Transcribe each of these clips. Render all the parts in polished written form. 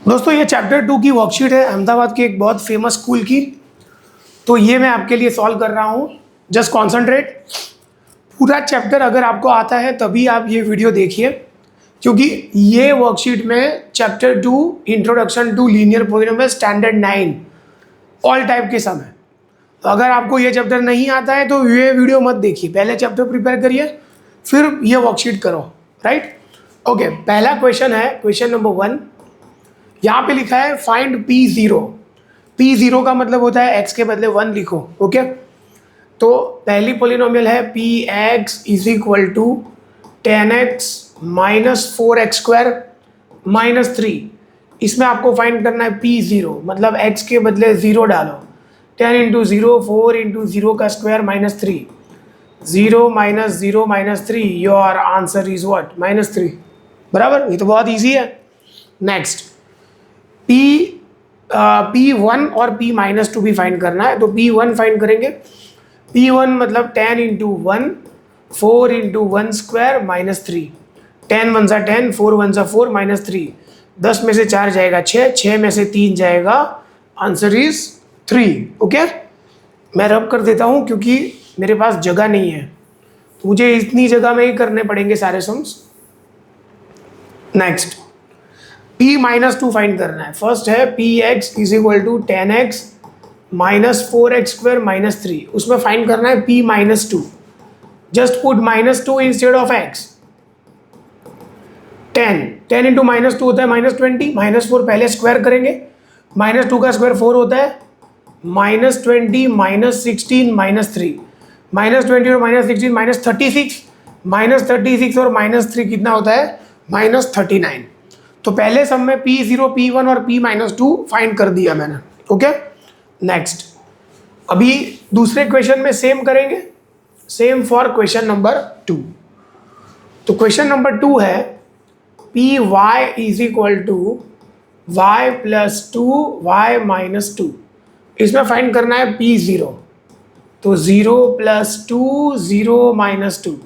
दोस्तों ये चैप्टर 2 की वर्कशीट है अहमदाबाद की एक बहुत फेमस स्कूल की। तो ये मैं आपके लिए सॉल्व कर रहा हूँ। Just concentrate. पूरा चैप्टर अगर आपको आता है तभी आप ये वीडियो देखिए, क्योंकि ये वर्कशीट में chapter 2 introduction to linear polynomial standard 9 all type के सम है। तो अगर आपको ये चैप्टर नहीं आता है तो ये वीडियो मत देखिए, पहले चैप्टर प्रिपेयर करिए फिर ये वर्कशीट करो। Right, okay. पहला क्वेश्चन है क्वेश्चन नंबर 1। यहाँ पे लिखा है फाइंड P0। P0 का मतलब होता है x के बदले 1 लिखो। ओके, तो पहली पॉलिनोमियल है Px is equal to 10x minus 4x square minus 3। इसमें आपको फाइंड करना है P0, मतलब x के बदले 0 डालो। 10 इंटू 0 4 इंटू 0 का square minus 3। 0 minus 3 your answer is what? Minus 3। बराबर, ये तो बहुत ईजी है। नेक्स्ट P1 और P-2 भी फाइंड करना है, तो P1 फाइंड करेंगे। P1 मतलब 10 इंटू 1 4 इंटू 1 स्क्वायर माइनस 3। 10 1 सा 10, 4 1 सा 4 माइनस 3। 10 में से 4 जाएगा 6, 6 में से 3 जाएगा, आंसर इज 3। ओके, मैं रब कर देता हूँ क्योंकि मेरे पास जगह नहीं है, तो मुझे इतनी जगह में ही करने पड़ेंगे सारे सम्स। नेक्स्ट P-2 फाइंड करना है। फर्स्ट है Px is equal to 10x minus 4x square minus 3। उसमें फाइंड करना है P-2। Just put -2 instead of x। 10 into -2 होता है -20। -4 पहले स्क्वायर करेंगे, -2 का स्क्वायर 4 होता है, -20 -16 -3। -20 और -16 -36। -36 और -3 कितना होता है? -39। तो पहले सब में P0 P1 और P-2 फाइंड कर दिया मैंने। ओके, नेक्स्ट अभी दूसरे क्वेश्चन में सेम करेंगे, सेम फॉर क्वेश्चन नंबर 2। तो क्वेश्चन नंबर 2 है Py is equal to y plus 2 y minus 2। इसमें फाइंड करना है P0। तो 0 प्लस 2 0 माइनस 2।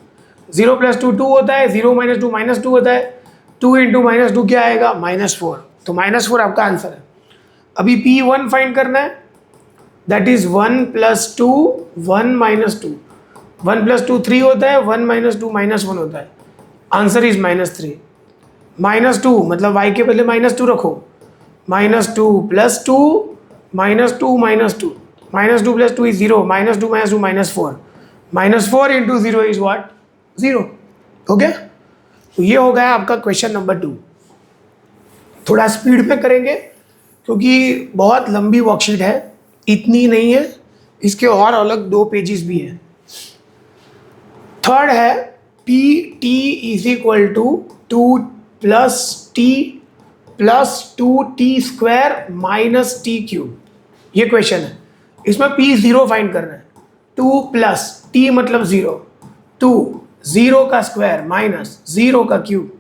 0 प्लस 2 2 होता है, 0 माइनस 2 -2 होता है। 2 इंटू -2 क्या आएगा? -4। तो -4 आपका आंसर है। अभी P1 फाइंड करना है, that is 1 plus 2 1 minus 2। 1 plus 2 3 होता है, 1 माइनस 2 -1 होता है, आंसर इज -3। -2 मतलब y के बदले -2 रखो। -2 plus 2 -2 -2 -2 plus 2 is 0। -2 -2 -4। -4 into 0 is what? 0। Okay, तो ये हो गया आपका क्वेश्चन नंबर 2। थोड़ा स्पीड में करेंगे क्योंकि बहुत लंबी वर्कशीट है, इतनी नहीं है, इसके और अलग 2 पेजेस भी हैं। थर्ड है Pt is equal to 2 plus t plus 2t square minus t cube. ये क्वेश्चन है, इसमें P0 फाइंड करना है। 2 प्लस t मतलब 0, 2 0 का स्क्वायर माइनस 0 का cube.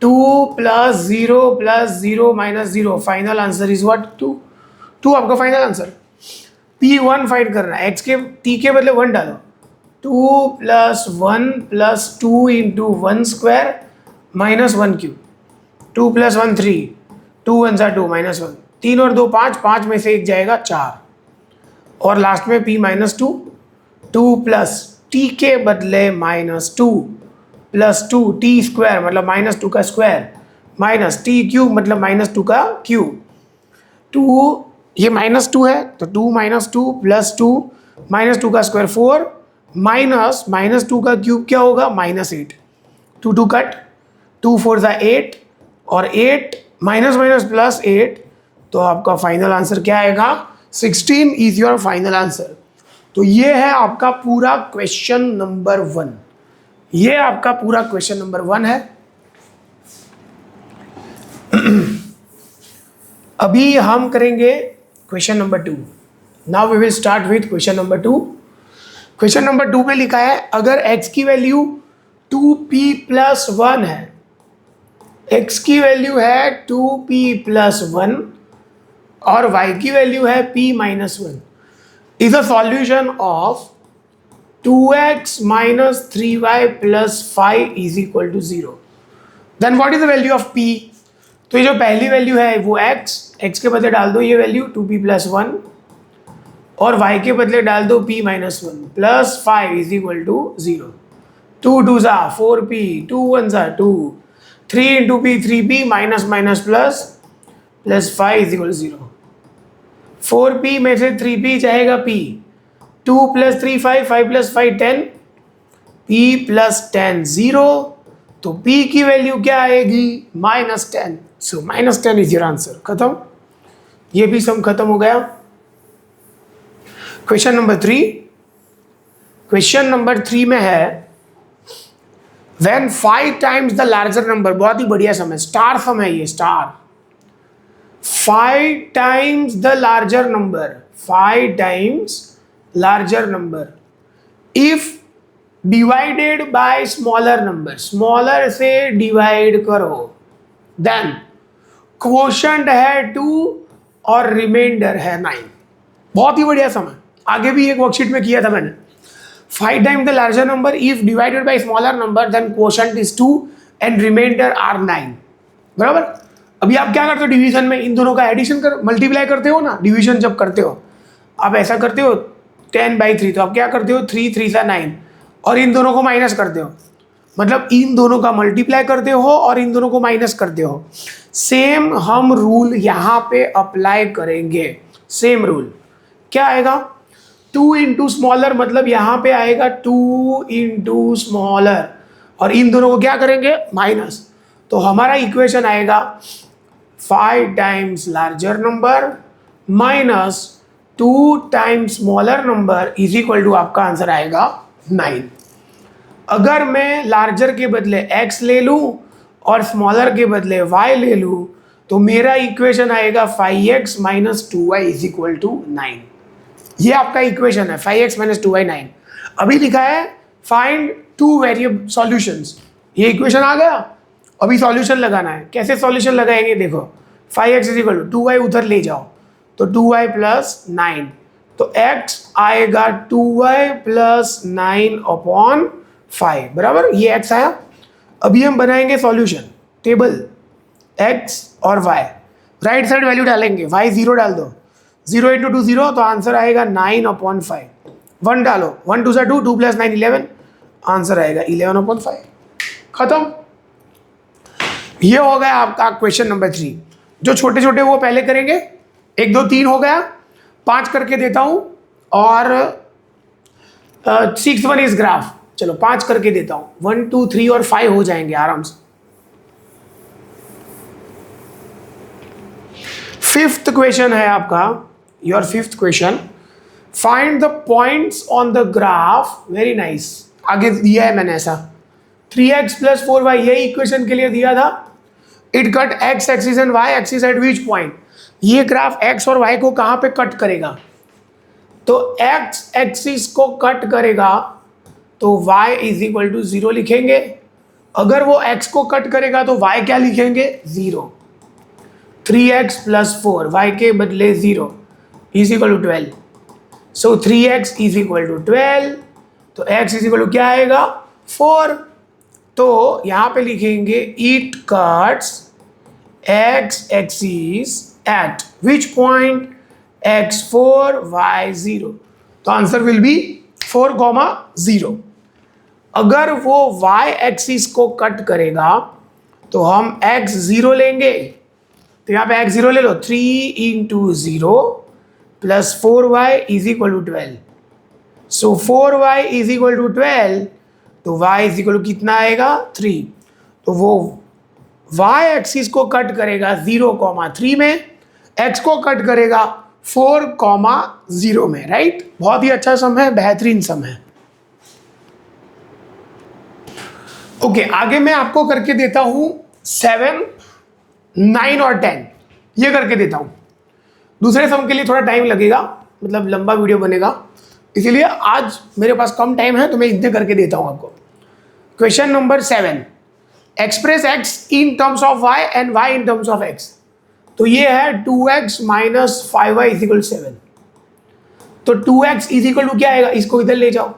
2 plus 0 minus 0, final answer is what? 2। 2 आपका फाइनल आंसर। P1 फाइंड करना है, x के t के बदले 1 डालो। 2 plus 1 plus 2 into 1 square minus 1 cube. 2 plus 1 3, 2 1 सा 2 -1। 3 और 2 5, 5 में से 1 जाएगा 4। और लास्ट में P-2। 2 प्लस t के बदले -2 प्लस 2 t स्क्वायर मतलब -2 का स्क्वायर माइनस t क्यूब मतलब -2 का क्यूब। 2 ये -2 है तो 2 -2 प्लस 2 -2 का स्क्वायर 4 माइनस -2 का क्यूब क्या होगा? -8। 2 2 कट, 2 4 सा 8 और 8 माइनस माइनस प्लस 8, तो आपका फाइनल आंसर क्या आएगा? 16 इज योर फाइनल आंसर। तो ये है आपका पूरा क्वेश्चन नंबर 1। ये आपका पूरा क्वेश्चन नंबर 1 है। अभी हम करेंगे question number 2। Now we will start with question number 2। Question number 2 पे लिखा है अगर x की वैल्यू 2p प्लस 1 है, x की वैल्यू है 2p प्लस 1 और y की वैल्यू है p-1, is a solution of 2x minus 3y plus 5 is equal to 0. Then what is the value of p? तो ये जो पहली वैल्यू है वो x के बदले डाल दो ये वैल्यू 2p + 1 और y के बदले डाल दो p - 1 + 5 = 0। 2 2 ज़ा 4p, 2 1 ज़ा 2, 3 × p 3p - प्लस 5 = 0। 4p में से 3p जाएगा p, 2 + 3 5, 5 + 5 10, p + 10 0। तो p की वैल्यू क्या आएगी? -10। सो -10 इज योर आंसर। खत्म, ये भी सम खत्म हो गया। Question number 3। क्वेश्चन नंबर 3 में है when 5 times the larger number, बहुत ही बढ़िया सम है, स्टार सम है ये, star. 5 times the larger number, 5 times larger number if divided by smaller number, smaller से डिवाइड करो, देन क्वोशंट है 2 और रिमाइंडर है 9। बहुत ही बढ़िया सम है, आगे भी एक वर्कशीट में किया था मैंने। 5 times the larger number if divided by smaller number then quotient is 2 and remainder are 9। बराबर। अभी आप क्या करते हो डिवीजन में, इन दोनों का एडिशन कर मल्टीप्लाई करते हो ना, डिवीजन जब करते हो आप ऐसा करते हो 10/3, तो आप क्या करते हो 3 3 सा 9 और इन दोनों को माइनस करते हो, मतलब इन दोनों का मल्टीप्लाई करते हो और इन दोनों को माइनस करते हो। सेम हम रूल यहाँ पे अप्लाई करेंगे। सेम रूल क्या आएगा? 2 × स्मॉलर, मतलब यहाँ पे आएगा 2 × स्मॉलर और इन दोनों को क्या करेंगे? माइनस। तो हमारा इक्वेशन आएगा 5 times larger number minus 2 times smaller number is equal to, आपका आंसर आएगा 9। अगर मैं लार्जर के बदले x ले लूँ और स्मॉलर के बदले y ले लूँ तो मेरा इक्वेशन आएगा 5x - 2y = 9। ये आपका इक्वेशन है, 5x - 2y 9। अभी लिखा है फाइंड 2 वेरिएबल सॉल्यूशंस, ये इक्वेशन आ गया। अभी सॉल्यूशन लगाना है। कैसे सॉल्यूशन लगाएंगे? देखो 5x = 2y उधर ले जाओ तो 2y + 9, तो x आएगा 2y + 9/5, बराबर। ये x आया। अभी हम बनाएंगे सॉल्यूशन टेबल, x और y, राइट साइड वैल्यू डालेंगे, y 0 डाल दो, 0 × 2 0, तो आंसर आएगा 9/5। 1 डालो, 1 2 2, 2 + 9 11, आंसर आएगा 11/5। खत्म। ये हो गया आपका क्वेश्चन नंबर 3। जो छोटे छोटे वो पहले करेंगे, 1 2 3 हो गया, 5 करके देता हूं और 6 1 इज ग्राफ। चलो 5 करके देता हूं, 1 2 3 और 5 हो जाएंगे आराम से। 5th क्वेश्चन है आपका, your 5th question, find the points on the graph. Very nice, आगे दिया है मैंने ऐसा 3x + 4y, यही इक्वेशन के लिए दिया था। It cut x axis and y axis at which point, ये ग्राफ x और y को कहाँ पे कट करेगा? तो x एक्सिस को कट करेगा तो y = 0 लिखेंगे। अगर वो x को कट करेगा तो y क्या लिखेंगे? 0। 3x + 4, y के बदले 0 = 12। सो 3x = 12, तो x क्या आएगा? 4। तो यहाँ पे लिखेंगे it cuts x axis at which point? x4 y0, तो आंसर विल बी 4, 0। अगर वो y एक्सिस को कट करेगा तो हम x0 लेंगे, तो यहाँ पे x0 ले लो, 3 × 0 + 4y = 12। सो 4y = 12, तो y कितना आएगा? 3। तो वो y एक्सिस को कट करेगा 0,3 में, x को कट करेगा 4,0 में, राइट। बहुत ही अच्छा सम है, बेहतरीन सम है। ओके, आगे मैं आपको करके देता हूं 7 9 और 10, ये करके देता हूं। दूसरे सम के लिए थोड़ा टाइम लगेगा, मतलब लंबा वीडियो बनेगा, इसीलिए आज मेरे पास कम टाइम है तो मैं इतने करके देता हूं आपको। Question number 7, express x in terms of y and y in terms of x। तो ये है 2x - 5y = 7। तो 2x = क्या आएगा? इसको इधर ले जाओ,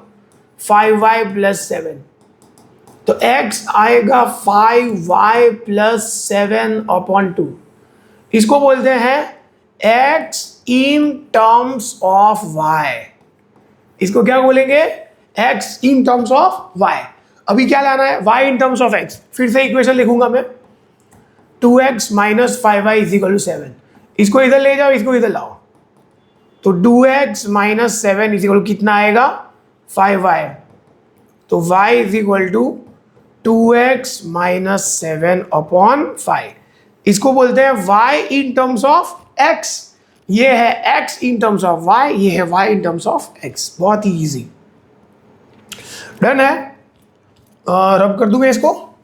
5y + 7। तो x आएगा 5y प्लस 7/2। इसको बोलते हैं x in terms of y। इसको क्या बोलेंगे? x in terms of y। अभी क्या लाना है? y in terms of x। फिर से इक्वेशन लिखूंगा मैं, 2x minus 5y is equal to 7। इसको इधर ले जाओ, इसको इधर लाओ, तो 2x minus 7 is equal to कितना आएगा? 5y। तो y is equal to 2x minus 7/5। इसको बोलते हैं y in terms of x। ये है x in terms of y, ये है y in terms of x। बहुत ही इजी। डन है? रब कर दूं मैं इसको।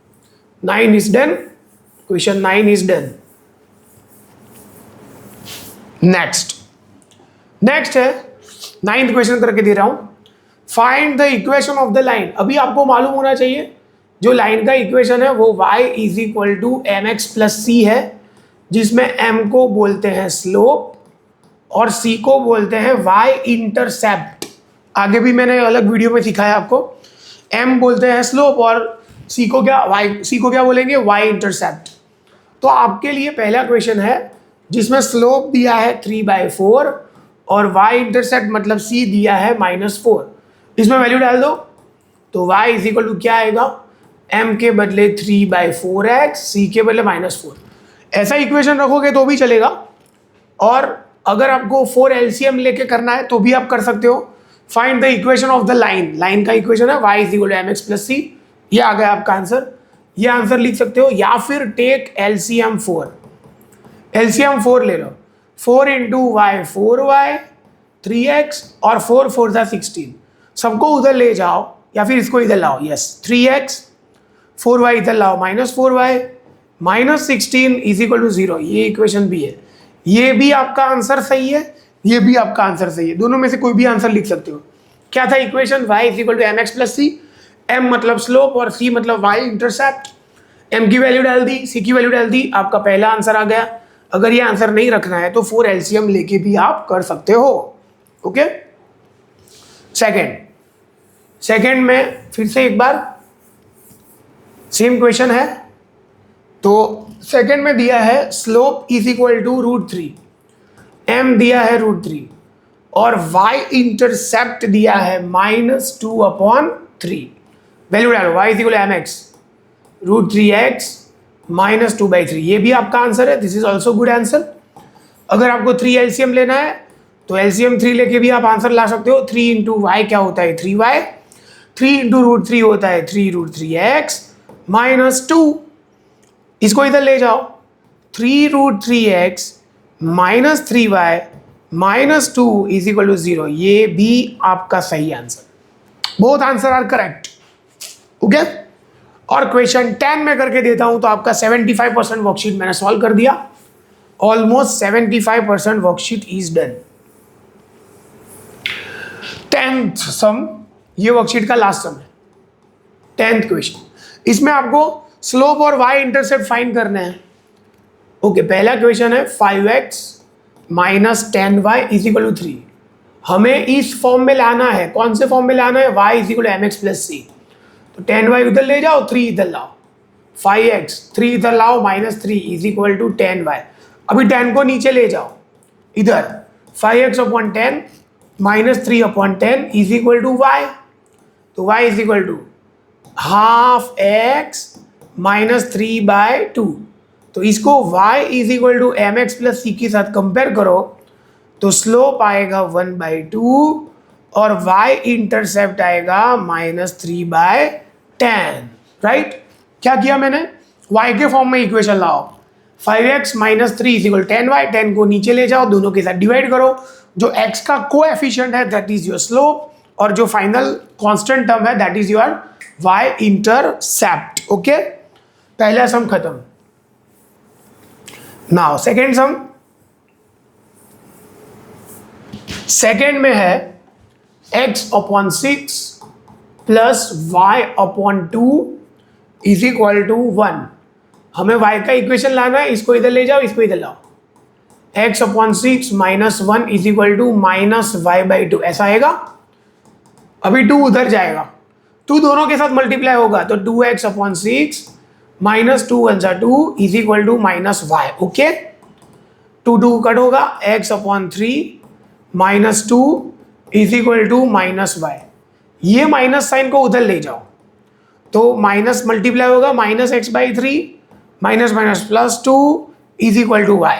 9 is done. Question 9 is done. Next है 9th क्वेश्चन करके दे रहा हूं। Find the equation of the line. अभी आपको मालूम होना चाहिए जो लाइन का इक्वेशन है वो y is equal to mx plus C है, जिसमें m को बोलते हैं स्लोप और c को बोलते हैं y इंटरसेप्ट। आगे भी मैंने अलग वीडियो में सिखाया आपको। m बोलते हैं स्लोप और c को क्या बोलेंगे? y intercept. तो आपके लिए पहला क्वेश्चन है जिसमें स्लोप दिया है 3/4 और y इंटरसेप्ट मतलब c दिया है -4। इसमें वैल्यू डाल दो तो y इज इक्वल टू क्या आएगा? m के बदले 3/4x, c के बदले -4। ऐसा इक्वेशन रखोगे तो भी चलेगा, और अगर आपको 4 LCM लेके करना है तो भी आप कर सकते हो। Find the equation of the line. Line का इक्वेशन है y is equal to mx plus c। ये आ गया आपका आंसर। ये आंसर लिख सकते हो, या फिर टेक LCM 4। LCM 4 ले लो। 4 इंटू वाई 4y 3x और 4 4 था 16। सबको उधर ले जाओ या फिर इसको इधर लाओ। यस, 3x 4y इधर लाओ -4y -16 इज इक्वल टू 0। ये इक्वेशन भी है। ये भी आपका आंसर सही है, ये भी आपका आंसर सही है। दोनों में से कोई भी आंसर लिख सकते हो। क्या था equation? y is equal to mx plus c. m मतलब स्लोप और c मतलब y इंटरसेप्ट। m की वैल्यू डाल दी, c की वैल्यू डाल दी, आपका पहला आंसर आ गया। अगर ये आंसर नहीं रखना है तो 4 LCM लेके भी आप कर सकते हो। ओके। सेकंड में फिर से एक बार सेम क्वेश्चन है। तो सेकंड में दिया है slope is equal to √3, m दिया है √3 और y इंटरसेप्ट दिया है -2/3। वैल्यू डालो, y is equal to mx √3x -2/3। ये भी आपका आंसर है। This is also good answer. अगर आपको 3 LCM लेना है तो LCM 3 लेके भी आप आंसर ला सकते हो। 3 इंटू वाई क्या होता है? 3y। 3 इंटू √3 होता है 3√3x -2। इसको इधर ले जाओ, 3√3x -3y -2 is equal to 0। ये भी आपका सही answer. Both answer are correct. Okay. और क्वेश्चन 10 में करके देता हूं तो आपका 75% वर्कशीट मैंने सॉल्व कर दिया। Almost 75% worksheet is done. 10th सम, ये वर्कशीट का लास्ट सम है। 10th question. इसमें आपको स्लोप और y इंटरसेप्ट फाइंड करना है। ओके। पहला क्वेश्चन है 5x minus 10y is equal to 3। हमें इस फॉर्म में लाना है। कौन से फॉर्म में लाना है? y is equal to mx plus सी। तो 10y उधर ले जाओ, 3 इधर लाओ, 5x 3 इधर लाओ -3 इज इक्वल टू 10y। अभी 10 को नीचे ले जाओ इधर, 5x/10 -3/10 is equal to y। तो y is equal to half x -3/2। तो इसको y is equal to mx plus C के साथ कंपेयर करो तो स्लोप आएगा 1/2 और y इंटरसेप्ट आएगा -3/10। राइट? क्या किया मैंने? y के फॉर्म में इक्वेशन लाओ। 5x -3 is equal 10y। 10 को नीचे ले जाओ, दोनों के साथ डिवाइड करो। जो x का कोएफिशिएंट है दैट इज योर स्लोप, और जो फाइनल कांस्टेंट टर्म है that is your y intercept. Okay. पहला सम खत्म। Now second sum. सेकेंड में है x/6 plus y/2 is equal to 1। हमें y का इक्वेशन लाना है। इसको इधर ले जाओ, इसको इधर लाओ। x/6 -1 is equal to -y/2 ऐसा आएगा। अभी 2 उधर जाएगा 2 दोनों के साथ मल्टीप्लाई होगा तो 2x अपॉन 6 माइनस 2 वन जा 2 is equal to minus Y. Okay, 2 cut होगा, x upon 3 minus 2 is equal to minus Y. ये माइनस साइन को उधर ले जाओ तो माइनस मल्टीप्लाई होगा, minus X by 3 minus minus plus 2 is equal to Y.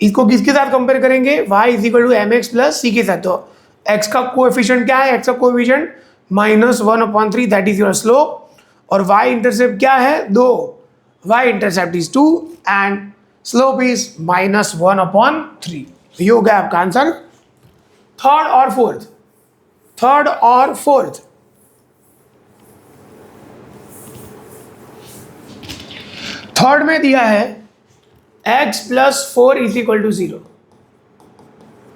इसको किसके साथ कंपेयर करेंगे, y is equal to M x plus C के साथ. तो x का कोएफिशिएंट क्या है, x का coefficient minus 1/3 that is your slope. और y इंटरसेप्ट क्या है 2, y intercept is 2 and slope is minus 1/3. ये हो गया आपका आंसर. थर्ड और फोर्थ थर्ड में दिया है x plus 4 is equal to 0.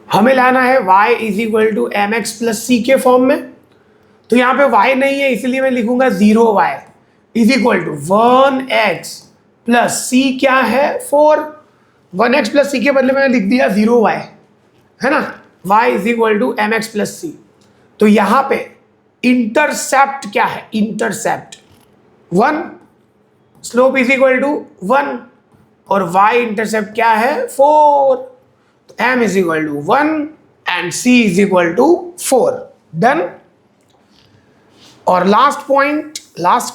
हमें लाना है y is equal to M x plus C के फॉर्म में. तो यहाँ पे y नहीं है इसलिए मैं लिखूंगा 0y is equal to 1x plus c क्या है 4. 1x प्लस सी के बदले मैंने लिख दिया 0y, है ना. y is equal to M x plus सी. तो यहाँ पे इंटरसेप्ट क्या है, intercept 1, slope is equal to 1 और y इंटरसेप्ट क्या है 4. तो m is equal to 1 and c is equal to 4. Done. और लास्ट पॉइंट, लास्ट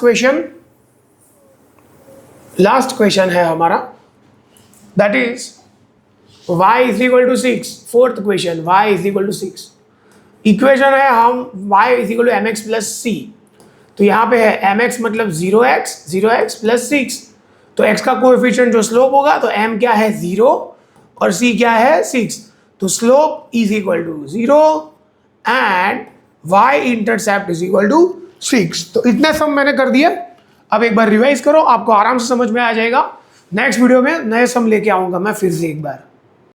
क्वेश्चन है हमारा, that is y is equal to 6. Fourth question, y is equal to 6. Equation है हम y is equal to M x plus सी. तो यहाँ पे है M x मतलब 0x प्लस 6. तो x का कोएफिशिएंट जो स्लोप होगा तो m क्या है 0 और c क्या है 6. तो slope is equal to 0 and y intercept is equal to 6. तो इतने सम मैंने कर दिया. अब एक बार रिवाइज करो, आपको आराम से समझ में आ जाएगा. नेक्स्ट वीडियो में नए सम लेके आऊंगा मैं फिर से एक बार.